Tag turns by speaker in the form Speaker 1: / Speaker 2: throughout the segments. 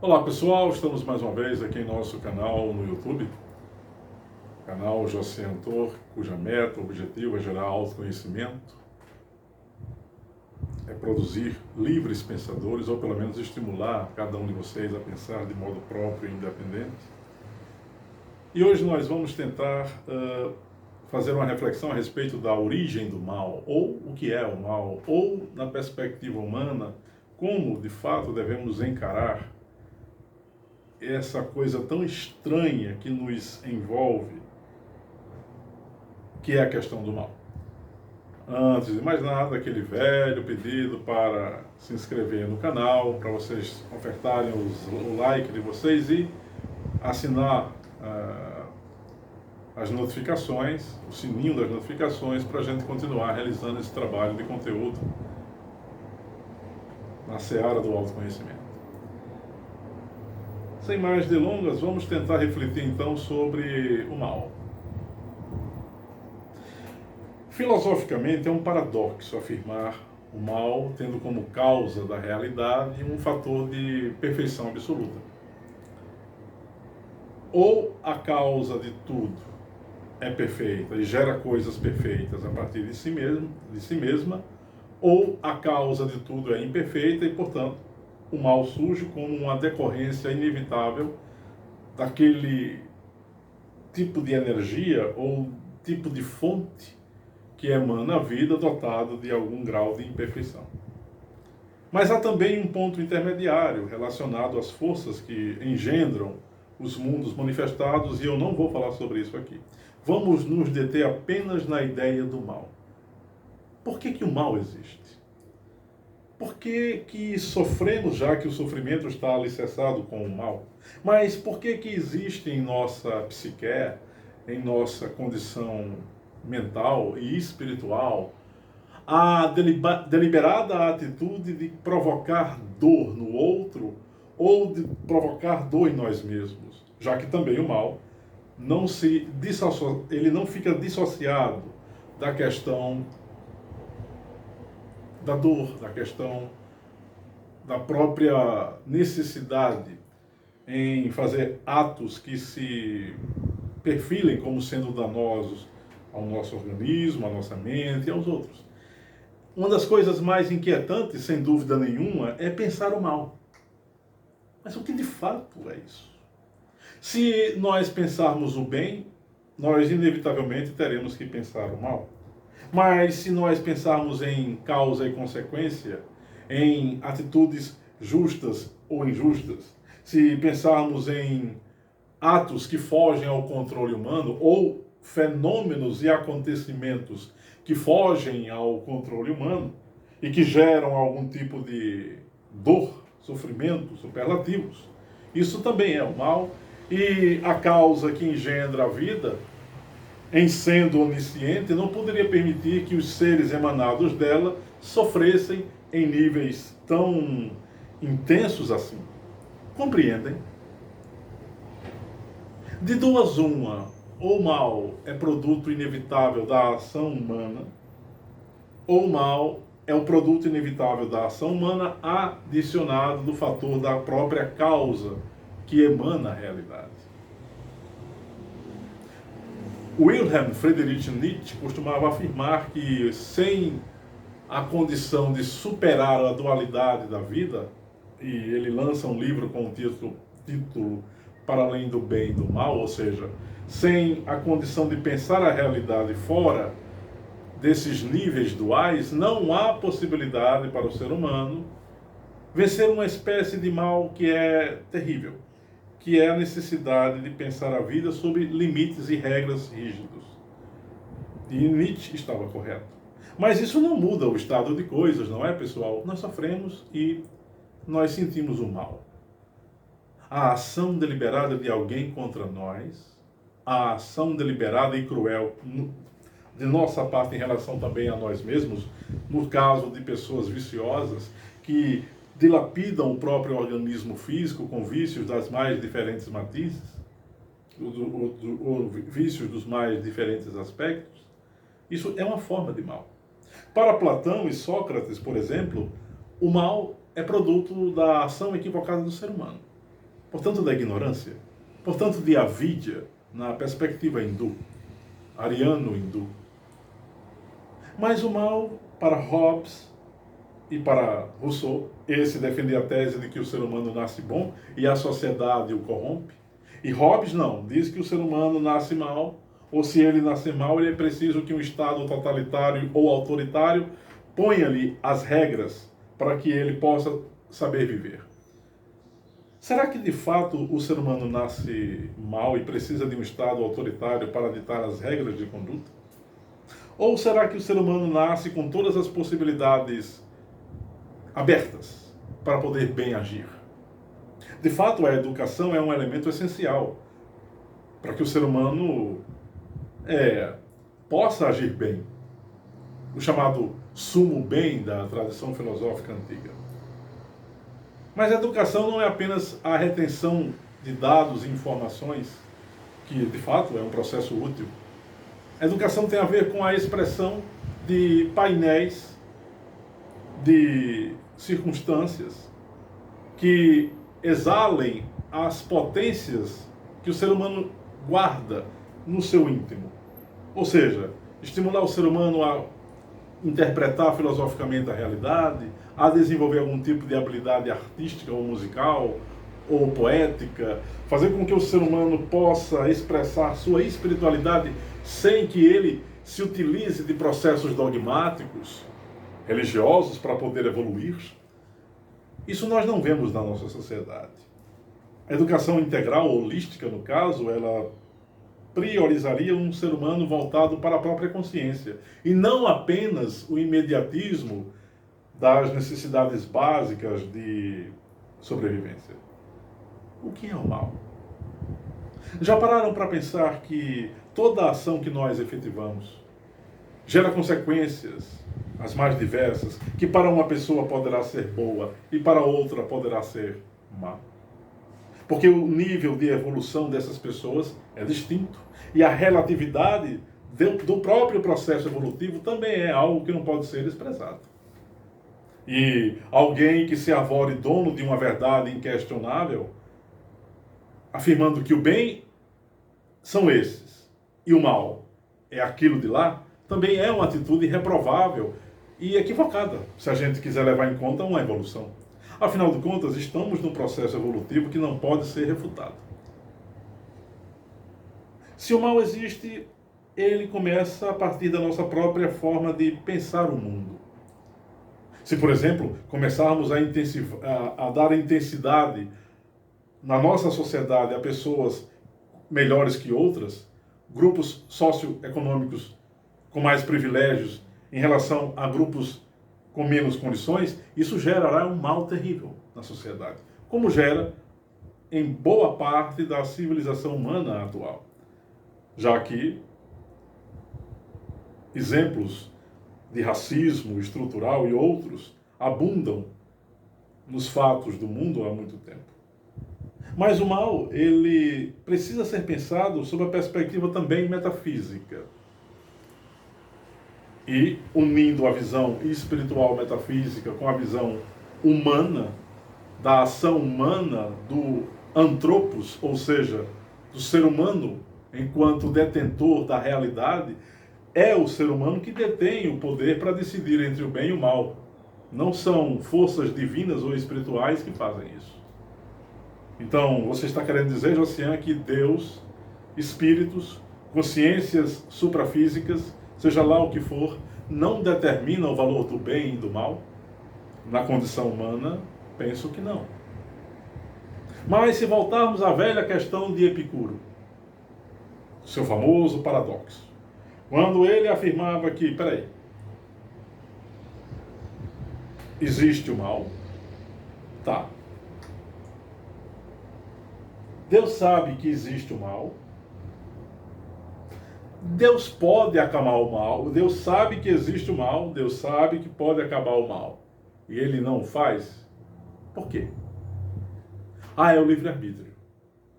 Speaker 1: Olá pessoal, estamos mais uma vez aqui em nosso canal no YouTube, canal José Antor, cuja meta, objetivo é gerar autoconhecimento, é produzir livres pensadores, ou pelo menos estimular cada um de vocês a pensar de modo próprio e independente. E hoje nós vamos tentar fazer uma reflexão a respeito da origem do mal, ou o que é o mal, ou na perspectiva humana, como de fato devemos encarar essa coisa tão estranha que nos envolve, que é a questão do mal. Antes de mais nada, aquele velho pedido para se inscrever no canal, para vocês ofertarem o like de vocês e assinar as notificações, o sininho das notificações, para a gente continuar realizando esse trabalho de conteúdo na seara do autoconhecimento. Sem mais delongas, vamos tentar refletir então sobre o mal. Filosoficamente, é um paradoxo afirmar o mal tendo como causa da realidade um fator de perfeição absoluta. Ou a causa de tudo é perfeita e gera coisas perfeitas a partir de si mesma, ou a causa de tudo é imperfeita e, portanto, o mal surge como uma decorrência inevitável daquele tipo de energia ou tipo de fonte que emana a vida dotado de algum grau de imperfeição. Mas há também um ponto intermediário relacionado às forças que engendram os mundos manifestados, e eu não vou falar sobre isso aqui. Vamos nos deter apenas na ideia do mal. Por que o mal existe? Por que sofremos, já que o sofrimento está alicerçado com o mal? Mas por que existe em nossa psique, em nossa condição mental e espiritual, a deliberada atitude de provocar dor no outro ou de provocar dor em nós mesmos? Já que também o mal ele não fica dissociado da questão da dor, da questão da própria necessidade em fazer atos que se perfilem como sendo danosos ao nosso organismo, à nossa mente e aos outros. Uma das coisas mais inquietantes, sem dúvida nenhuma, é pensar o mal. Mas o que de fato é isso? Se nós pensarmos o bem, nós inevitavelmente teremos que pensar o mal. Mas se nós pensarmos em causa e consequência, em atitudes justas ou injustas, se pensarmos em atos que fogem ao controle humano ou fenômenos e acontecimentos que fogem ao controle humano e que geram algum tipo de dor, sofrimento, superlativos, isso também é o mal, e a causa que engendra a vida, em sendo onisciente, não poderia permitir que os seres emanados dela sofressem em níveis tão intensos assim. Compreendem? De duas uma, ou o mal é produto inevitável da ação humana, ou o mal é o produto inevitável da ação humana adicionado do fator da própria causa que emana a realidade. Wilhelm Friedrich Nietzsche costumava afirmar que sem a condição de superar a dualidade da vida, e ele lança um livro com o título Para Além do Bem e do Mal, ou seja, sem a condição de pensar a realidade fora desses níveis duais, não há possibilidade para o ser humano vencer uma espécie de mal que é terrível, que é a necessidade de pensar a vida sob limites e regras rígidos. E Nietzsche estava correto. Mas isso não muda o estado de coisas, não é, pessoal? Nós sofremos e nós sentimos o mal. A ação deliberada de alguém contra nós, a ação deliberada e cruel de nossa parte em relação também a nós mesmos, no caso de pessoas viciosas que dilapidam o próprio organismo físico com vícios das mais diferentes matizes, ou vícios dos mais diferentes aspectos, isso é uma forma de mal. Para Platão e Sócrates, por exemplo, o mal é produto da ação equivocada do ser humano. portanto da ignorância, portanto de avidya, na perspectiva hindu, ariano-hindu. Mas o mal, para Hobbes e para Rousseau, esse defendia a tese de que o ser humano nasce bom e a sociedade o corrompe. E Hobbes não, diz que o ser humano nasce mal, ou se ele nascer mal, ele é preciso que um Estado totalitário ou autoritário ponha-lhe as regras para que ele possa saber viver. Será que de fato o ser humano nasce mal e precisa de um Estado autoritário para ditar as regras de conduta? Ou será que o ser humano nasce com todas as possibilidades abertas para poder bem agir? De fato, a educação é um elemento essencial para que o ser humano possa agir bem. O chamado sumo bem da tradição filosófica antiga. Mas a educação não é apenas a retenção de dados e informações, que de fato é um processo útil. A educação tem a ver com a expressão de painéis, de circunstâncias que exalem as potências que o ser humano guarda no seu íntimo. Ou seja, estimular o ser humano a interpretar filosoficamente a realidade, a desenvolver algum tipo de habilidade artística ou musical ou poética, fazer com que o ser humano possa expressar sua espiritualidade sem que ele se utilize de processos dogmáticos, religiosos para poder evoluir. Isso nós não vemos na nossa sociedade. A educação integral, holística no caso, ela priorizaria um ser humano voltado para a própria consciência e não apenas o imediatismo das necessidades básicas de sobrevivência. O que é o mal? Já pararam para pensar que toda ação que nós efetivamos gera consequências as mais diversas, que para uma pessoa poderá ser boa e para outra poderá ser má? Porque o nível de evolução dessas pessoas é distinto. E a relatividade do próprio processo evolutivo também é algo que não pode ser expressado. E alguém que se arvore dono de uma verdade inquestionável, afirmando que o bem são esses e o mal é aquilo de lá, também é uma atitude reprovável e equivocada, se a gente quiser levar em conta uma evolução. Afinal de contas, estamos num processo evolutivo que não pode ser refutado. Se o mal existe, ele começa a partir da nossa própria forma de pensar o mundo. Se, por exemplo, começarmos a dar intensidade na nossa sociedade a pessoas melhores que outras, grupos socioeconômicos com mais privilégios em relação a grupos com menos condições, isso gerará um mal terrível na sociedade, como gera em boa parte da civilização humana atual, já que exemplos de racismo estrutural e outros abundam nos fatos do mundo há muito tempo. Mas o mal, ele precisa ser pensado sob a perspectiva também metafísica. E unindo a visão espiritual metafísica com a visão humana, da ação humana, do antropos, ou seja, do ser humano enquanto detentor da realidade, é o ser humano que detém o poder para decidir entre o bem e o mal. Não são forças divinas ou espirituais que fazem isso. Então, você está querendo dizer, Josiane, que Deus, espíritos, consciências suprafísicas, seja lá o que for, não determina o valor do bem e do mal? Na condição humana, penso que não. Mas se voltarmos à velha questão de Epicuro, seu famoso paradoxo, quando ele afirmava que, existe o mal, tá. Deus sabe que existe o mal, Deus pode acalmar o mal, Deus sabe que existe o mal, Deus sabe que pode acabar o mal, e ele não o faz? Por quê? É o livre-arbítrio.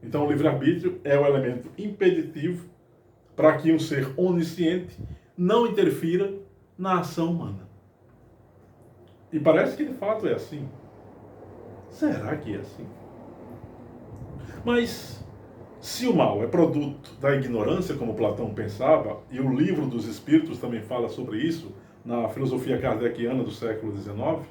Speaker 1: Então o livre-arbítrio é o elemento impeditivo para que um ser onisciente não interfira na ação humana. E parece que de fato é assim. Será que é assim? Mas se o mal é produto da ignorância, como Platão pensava, e o Livro dos Espíritos também fala sobre isso, na filosofia kardeciana do século XIX,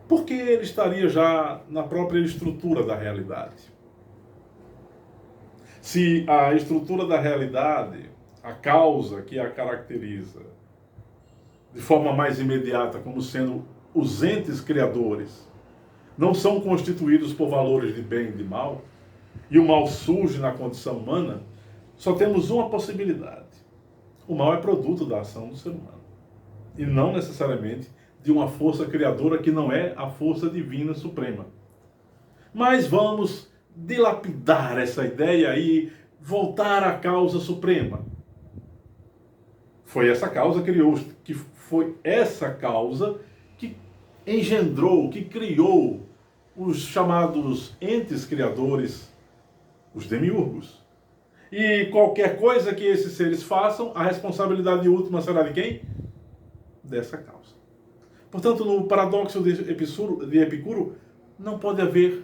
Speaker 1: por que ele estaria já na própria estrutura da realidade? Se a estrutura da realidade, a causa que a caracteriza de forma mais imediata como sendo os entes criadores, não são constituídos por valores de bem e de mal, e o mal surge na condição humana, só temos uma possibilidade. O mal é produto da ação do ser humano, e não necessariamente de uma força criadora que não é a força divina suprema. Mas vamos dilapidar essa ideia e voltar à causa suprema. Foi essa causa que criou, que foi essa causa que engendrou, que criou os chamados entes criadores, os demiurgos. E qualquer coisa que esses seres façam, a responsabilidade última será de quem? Dessa causa. Portanto, no paradoxo de Epicuro, não pode haver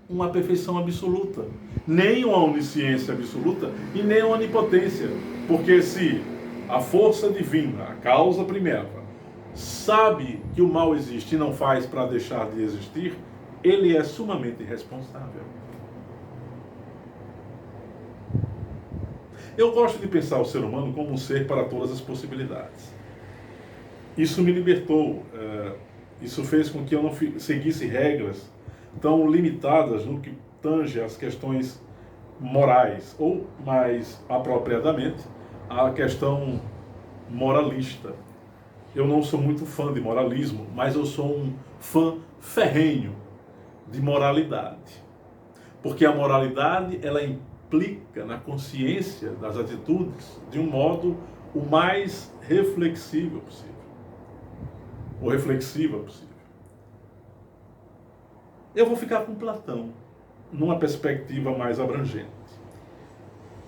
Speaker 1: uma perfeição absoluta, nem uma onisciência absoluta e nem uma onipotência. Porque se a força divina, a causa primeira, sabe que o mal existe e não faz para deixar de existir, ele é sumamente responsável. Eu gosto de pensar o ser humano como um ser para todas as possibilidades. Isso me libertou, isso fez com que eu não seguisse regras tão limitadas no que tange às questões morais, ou mais apropriadamente, a questão moralista. Eu não sou muito fã de moralismo, mas eu sou um fã ferrenho de moralidade. Porque a moralidade, ela implica na consciência das atitudes de um modo o mais reflexível possível. Ou reflexiva possível. Eu vou ficar com Platão, numa perspectiva mais abrangente.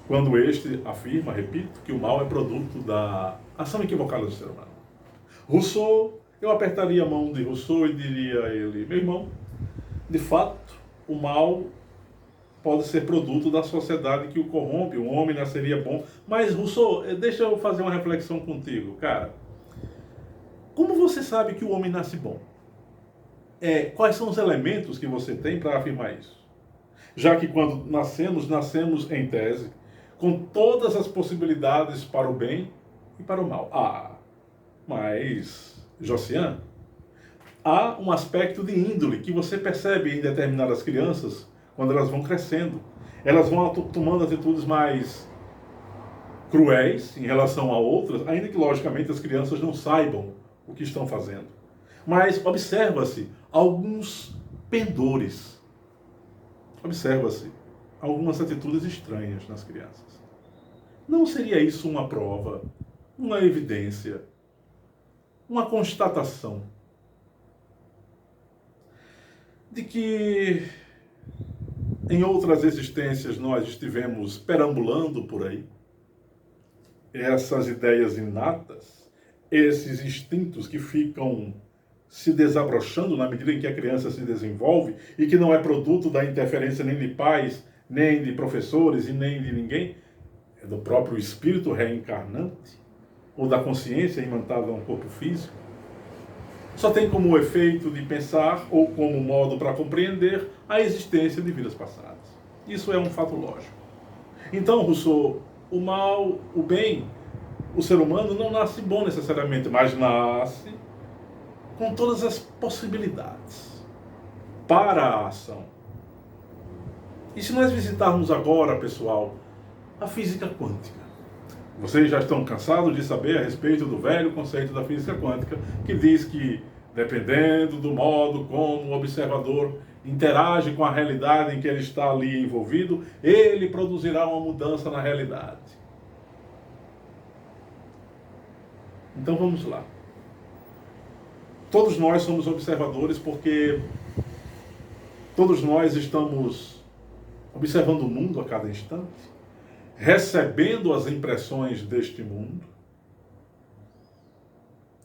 Speaker 1: Quando este afirma, repito, que o mal é produto da ação equivocada do ser humano. Rousseau, eu apertaria a mão de Rousseau e diria a ele: meu irmão, de fato, o mal pode ser produto da sociedade que o corrompe, o homem nasceria bom. Mas, Rousseau, deixa eu fazer uma reflexão contigo, cara. Como você sabe que o homem nasce bom? Quais são os elementos que você tem para afirmar isso? Já que quando nascemos em tese, com todas as possibilidades para o bem e para o mal. Mas, Josiane, há um aspecto de índole que você percebe em determinadas crianças quando elas vão crescendo. Elas vão tomando atitudes mais cruéis em relação a outras, ainda que, logicamente, as crianças não saibam o que estão fazendo. Mas observa-se alguns pendores. Observa-se algumas atitudes estranhas nas crianças. Não seria isso uma prova, uma evidência, uma constatação de que em outras existências nós estivemos perambulando por aí? Essas ideias inatas, esses instintos que ficam se desabrochando na medida em que a criança se desenvolve e que não é produto da interferência nem de pais, nem de professores e nem de ninguém, é do próprio espírito reencarnante ou da consciência imantada a um corpo físico. Só tem como efeito de pensar ou como modo para compreender a existência de vidas passadas. Isso é um fato lógico. Então, Rousseau, o mal, o bem, o ser humano não nasce bom necessariamente, mas nasce com todas as possibilidades para a ação. E se nós visitarmos agora, pessoal, a física quântica? Vocês já estão cansados de saber a respeito do velho conceito da física quântica, que diz que, dependendo do modo como o observador interage com a realidade em que ele está ali envolvido, ele produzirá uma mudança na realidade. Então vamos lá. Todos nós somos observadores porque todos nós estamos observando o mundo a cada instante, recebendo as impressões deste mundo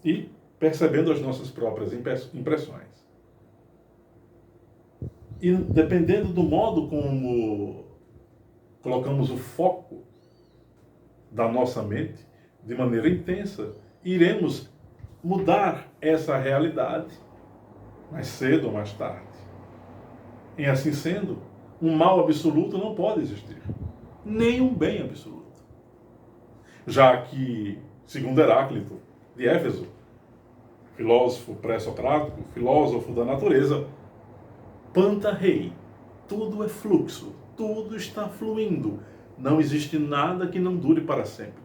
Speaker 1: e percebendo as nossas próprias impressões. E dependendo do modo como colocamos o foco da nossa mente de maneira intensa, iremos mudar essa realidade mais cedo ou mais tarde. Em assim sendo, um mal absoluto não pode existir, nem um bem absoluto. Já que, segundo Heráclito de Éfeso, filósofo pré-socrático, filósofo da natureza, Panta rei, tudo é fluxo, tudo está fluindo, não existe nada que não dure para sempre.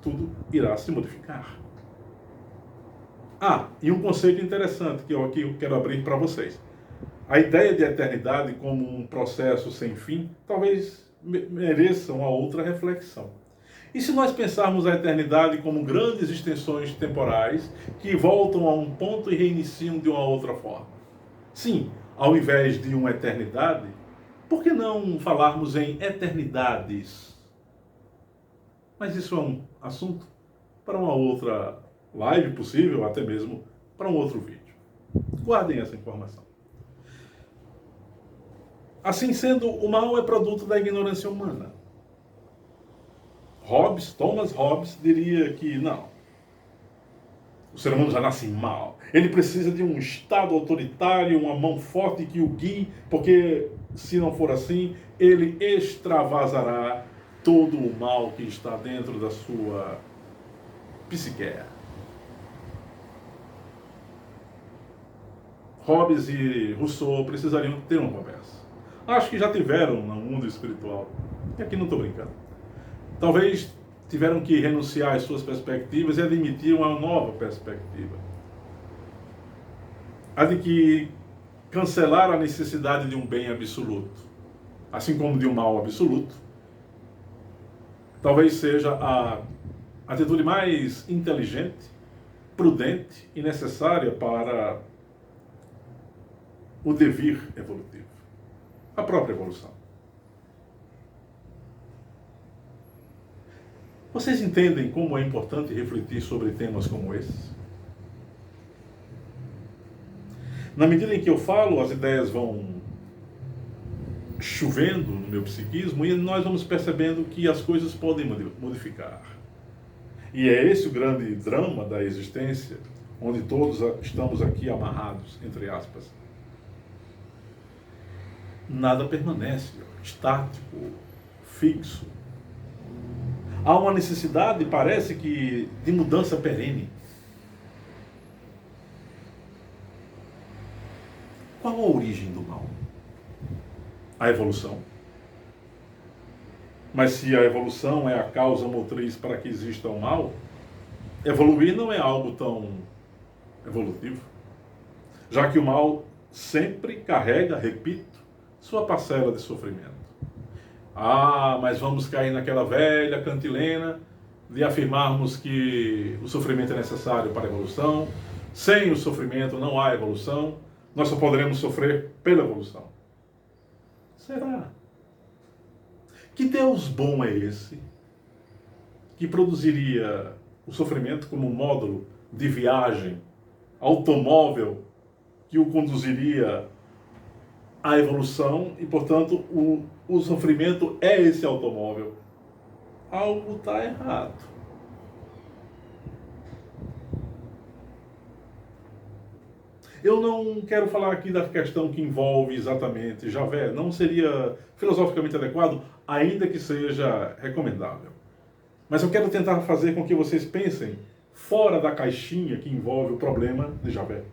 Speaker 1: Tudo irá se modificar. E um conceito interessante que eu aqui quero abrir para vocês. A ideia de eternidade como um processo sem fim talvez mereça uma outra reflexão. E se nós pensarmos a eternidade como grandes extensões temporais que voltam a um ponto e reiniciam de uma outra forma? Sim, ao invés de uma eternidade, por que não falarmos em eternidades? Mas isso é um assunto para uma outra live possível, até mesmo para um outro vídeo. Guardem essa informação. Assim sendo, o mal é produto da ignorância humana. Thomas Hobbes diria que não. O ser humano já nasce mal. Ele precisa de um Estado autoritário, uma mão forte que o guie, porque se não for assim, ele extravasará todo o mal que está dentro da sua psique. Hobbes e Rousseau precisariam ter uma conversa. Acho que já tiveram no mundo espiritual. E aqui não estou brincando. Talvez tiveram que renunciar às suas perspectivas e admitir uma nova perspectiva. A de que cancelar a necessidade de um bem absoluto, assim como de um mal absoluto, talvez seja a atitude mais inteligente, prudente e necessária para o devir evolutivo, a própria evolução. Vocês entendem como é importante refletir sobre temas como esses? Na medida em que eu falo, as ideias vão chovendo no meu psiquismo e nós vamos percebendo que as coisas podem modificar. E é esse o grande drama da existência, onde todos estamos aqui amarrados, entre aspas. Nada permanece estático, fixo. Há uma necessidade, parece que, de mudança perene. Qual a origem do mal? A evolução. Mas se a evolução é a causa motriz para que exista o mal, evoluir não é algo tão evolutivo. Já que o mal sempre carrega, repito, sua parcela de sofrimento. Mas vamos cair naquela velha cantilena de afirmarmos que o sofrimento é necessário para a evolução. Sem o sofrimento não há evolução. Nós só poderemos sofrer pela evolução. Será? Que Deus bom é esse que produziria o sofrimento como um módulo de viagem, automóvel que o conduziria à evolução e, portanto, o sofrimento é esse automóvel? Algo está errado. Eu não quero falar aqui da questão que envolve exatamente Javé, não seria filosoficamente adequado, ainda que seja recomendável. Mas eu quero tentar fazer com que vocês pensem fora da caixinha que envolve o problema de Javé.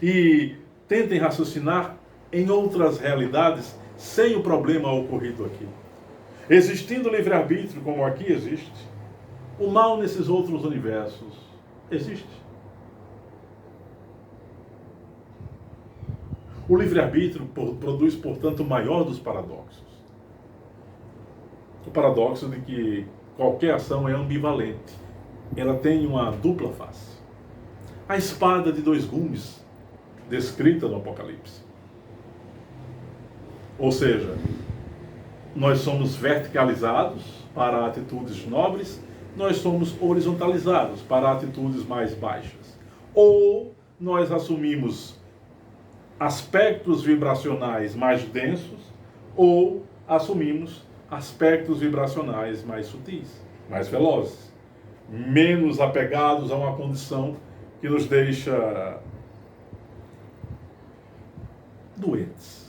Speaker 1: E tentem raciocinar em outras realidades sem o problema ocorrido aqui. Existindo livre-arbítrio como aqui existe, o mal nesses outros universos existe. O livre-arbítrio produz, portanto, o maior dos paradoxos. O paradoxo de que qualquer ação é ambivalente. Ela tem uma dupla face. A espada de dois gumes, descrita no Apocalipse. Ou seja, nós somos verticalizados para atitudes nobres, nós somos horizontalizados para atitudes mais baixas. Ou nós assumimos aspectos vibracionais mais densos ou assumimos aspectos vibracionais mais sutis, mais velozes, menos apegados a uma condição que nos deixa doentes.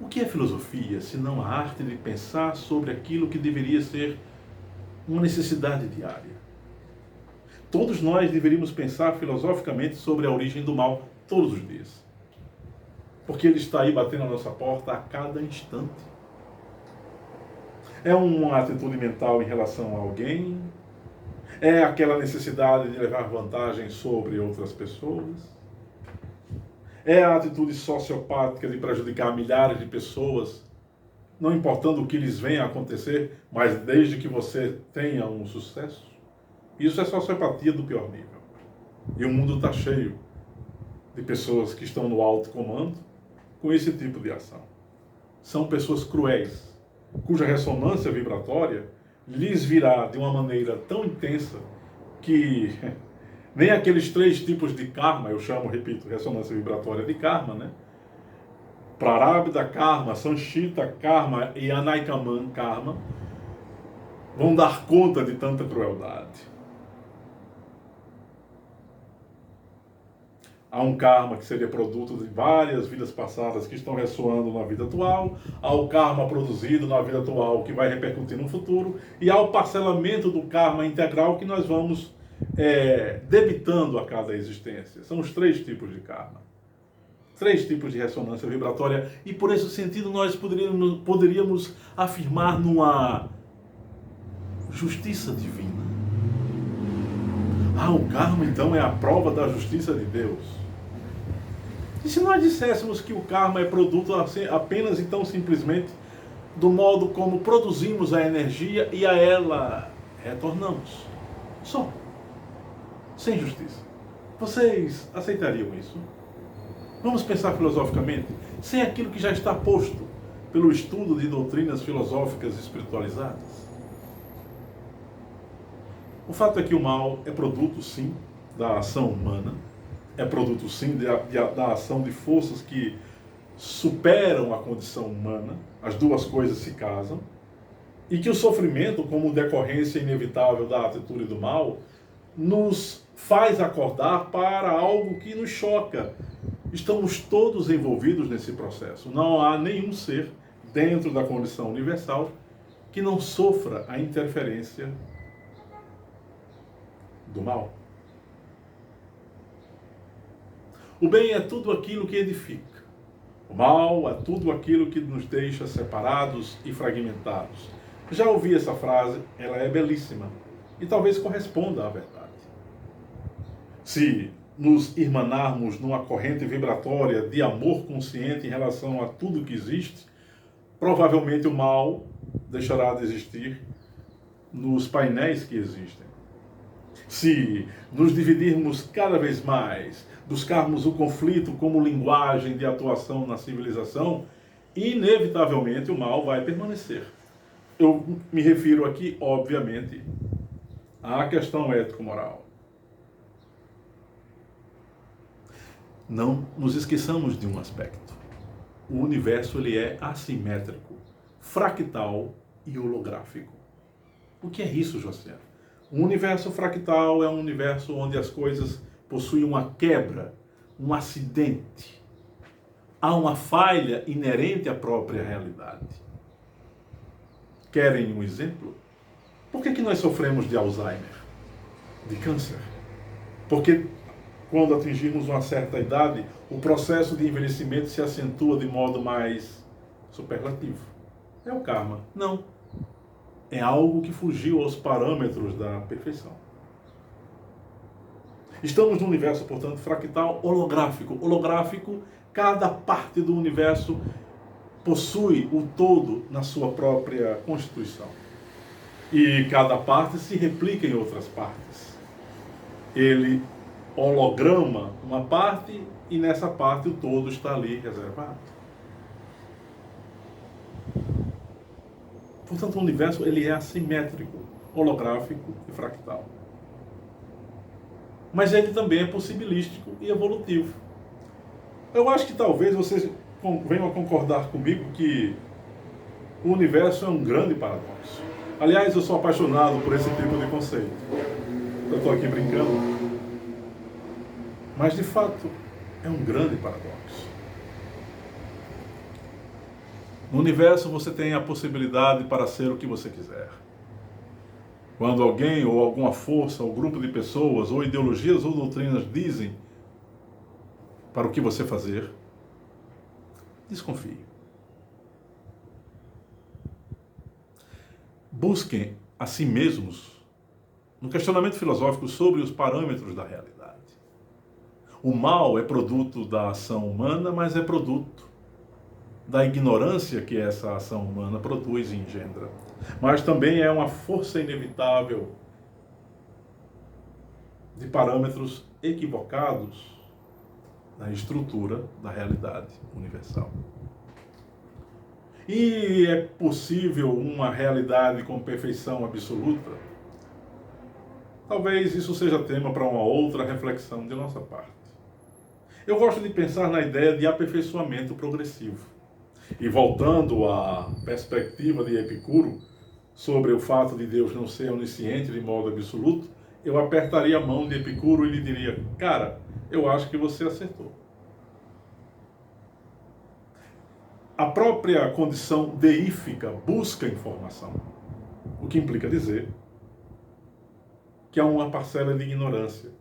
Speaker 1: O que é filosofia, se não a arte de pensar sobre aquilo que deveria ser uma necessidade diária? Todos nós deveríamos pensar filosoficamente sobre a origem do mal todos os dias. Porque ele está aí batendo a nossa porta a cada instante. É uma atitude mental em relação a alguém? É aquela necessidade de levar vantagem sobre outras pessoas? É a atitude sociopática de prejudicar milhares de pessoas, não importando o que lhes venha a acontecer, mas desde que você tenha um sucesso? Isso é sociopatia do pior nível. E o mundo está cheio de pessoas que estão no alto comando com esse tipo de ação. São pessoas cruéis, cuja ressonância vibratória lhes virá de uma maneira tão intensa que nem aqueles 3 tipos de karma, eu chamo, repito, ressonância vibratória de karma, né? Prarabdha karma, Sanchita karma e Anaikaman karma vão dar conta de tanta crueldade. Há um karma que seria produto de várias vidas passadas que estão ressoando na vida atual, há o karma produzido na vida atual que vai repercutir no futuro, e há o parcelamento do karma integral que nós vamos debitando a cada existência. São os 3 tipos de karma. 3 tipos de ressonância vibratória, e por esse sentido nós poderíamos afirmar numa justiça divina. O karma então é a prova da justiça de Deus. E se nós disséssemos que o karma é produto apenas e tão simplesmente do modo como produzimos a energia e a ela retornamos? Só. Sem justiça. Vocês aceitariam isso? Vamos pensar filosoficamente, sem aquilo que já está posto pelo estudo de doutrinas filosóficas espiritualizadas. O fato é que o mal é produto, sim, da ação humana, é produto, sim, da ação de forças que superam a condição humana, as duas coisas se casam, e que o sofrimento, como decorrência inevitável da atitude do mal, nos faz acordar para algo que nos choca. Estamos todos envolvidos nesse processo. Não há nenhum ser dentro da condição universal que não sofra a interferência do mal. O bem é tudo aquilo que edifica. O mal é tudo aquilo que nos deixa separados e fragmentados. Já ouvi essa frase, ela é belíssima e talvez corresponda à verdade. Se nos irmanarmos numa corrente vibratória de amor consciente em relação a tudo que existe, provavelmente o mal deixará de existir nos painéis que existem. Se nos dividirmos cada vez mais, buscarmos o conflito como linguagem de atuação na civilização, inevitavelmente o mal vai permanecer. Eu me refiro aqui, obviamente, à questão ético-moral. Não nos esqueçamos de um aspecto. O universo ele é assimétrico, fractal e holográfico. O que é isso, José? Um universo fractal é um universo onde as coisas possuem uma quebra, um acidente. Há uma falha inerente à própria realidade. Querem um exemplo? Por que nós sofremos de Alzheimer? De câncer? Porque quando atingimos uma certa idade, o processo de envelhecimento se acentua de modo mais superlativo. É o karma? Não. É algo que fugiu aos parâmetros da perfeição. Estamos num universo, portanto, fractal holográfico. Holográfico, cada parte do universo possui o todo na sua própria constituição. E cada parte se replica em outras partes. Ele holograma uma parte e nessa parte o todo está ali reservado. Portanto, o universo ele é assimétrico, holográfico e fractal. mas ele também é possibilístico e evolutivo. Eu acho que talvez vocês venham a concordar comigo que o universo é um grande paradoxo. Aliás, eu sou apaixonado por esse tipo de conceito. Eu estou aqui brincando, mas de fato é um grande paradoxo. No universo você tem a possibilidade para ser o que você quiser. Quando alguém ou alguma força ou grupo de pessoas ou ideologias ou doutrinas dizem para o que você fazer, desconfie. Busquem a si mesmos no questionamento filosófico sobre os parâmetros da realidade. O mal é produto da ação humana, mas é produto da ignorância que essa ação humana produz e engendra. Mas também é uma força inevitável de parâmetros equivocados na estrutura da realidade universal. E é possível uma realidade com perfeição absoluta? Talvez isso seja tema para uma outra reflexão de nossa parte. Eu gosto de pensar na ideia de aperfeiçoamento progressivo. E voltando à perspectiva de Epicuro sobre o fato de Deus não ser onisciente de modo absoluto, eu apertaria a mão de Epicuro e lhe diria: cara, eu acho que você acertou. A própria condição deífica busca informação, o que implica dizer que há uma parcela de ignorância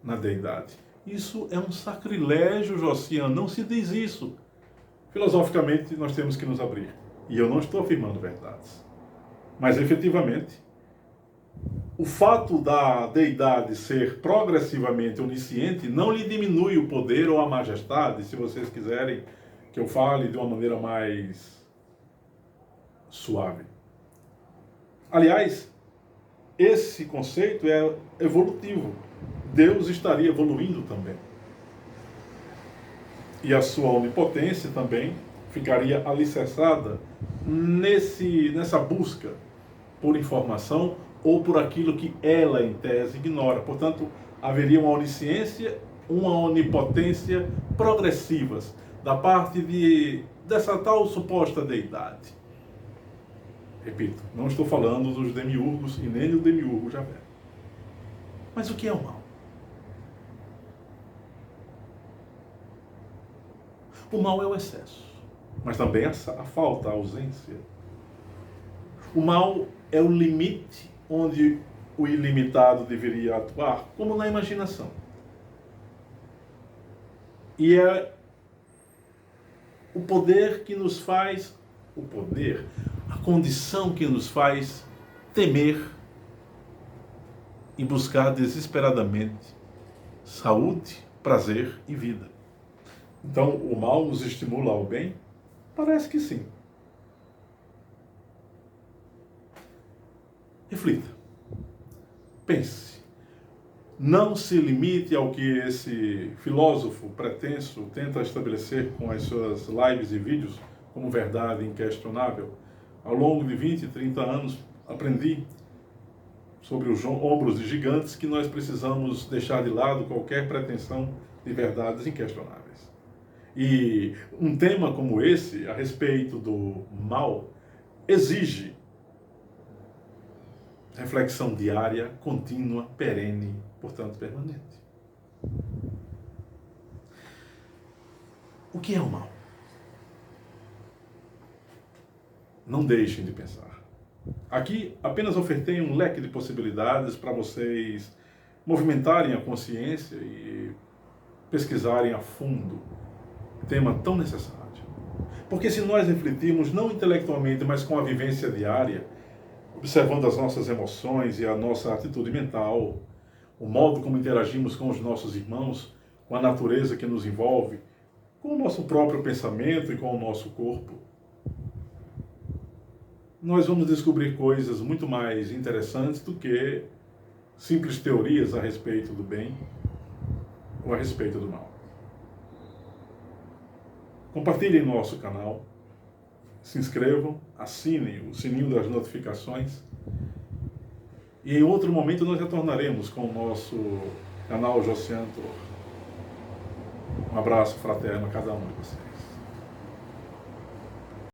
Speaker 1: na deidade. Isso é um sacrilégio, Josian, não se diz isso. Filosoficamente, nós temos que nos abrir. E eu não estou afirmando verdades. Mas, efetivamente, o fato da deidade ser progressivamente onisciente não lhe diminui o poder ou a majestade, se vocês quiserem que eu fale de uma maneira mais suave. Aliás, esse conceito é evolutivo. Deus estaria evoluindo também. E a sua onipotência também ficaria alicerçada nessa busca por informação ou por aquilo que ela, em tese, ignora. Portanto, haveria uma onisciência, uma onipotência progressivas da parte dessa tal suposta deidade. Repito, não estou falando dos demiurgos e nem do demiurgo Javé. Mas o que é o mal? O mal é o excesso, mas também a falta, a ausência. O mal é o limite onde o ilimitado deveria atuar, como na imaginação. E é o poder que nos faz, a condição que nos faz temer e buscar desesperadamente saúde, prazer e vida. Então, o mal nos estimula ao bem? Parece que sim. Reflita. Pense. Não se limite ao que esse filósofo pretenso tenta estabelecer com as suas lives e vídeos como verdade inquestionável. Ao longo de 20, 30 anos, aprendi sobre os ombros de gigantes que nós precisamos deixar de lado qualquer pretensão de verdades inquestionáveis. E um tema como esse, a respeito do mal, exige reflexão diária, contínua, perene, portanto permanente. O que é o mal? Não deixem de pensar. Aqui apenas ofertei um leque de possibilidades para vocês movimentarem a consciência e pesquisarem a fundo tema tão necessário. Porque se nós refletirmos não intelectualmente, mas com a vivência diária, observando as nossas emoções e a nossa atitude mental, o modo como interagimos com os nossos irmãos, com a natureza que nos envolve, com o nosso próprio pensamento e com o nosso corpo, nós vamos descobrir coisas muito mais interessantes do que simples teorias a respeito do bem ou a respeito do mal. Compartilhem nosso canal, se inscrevam, assinem o sininho das notificações E em outro momento nós retornaremos com o nosso canal Josiane Tor. Um abraço fraterno a cada um de vocês.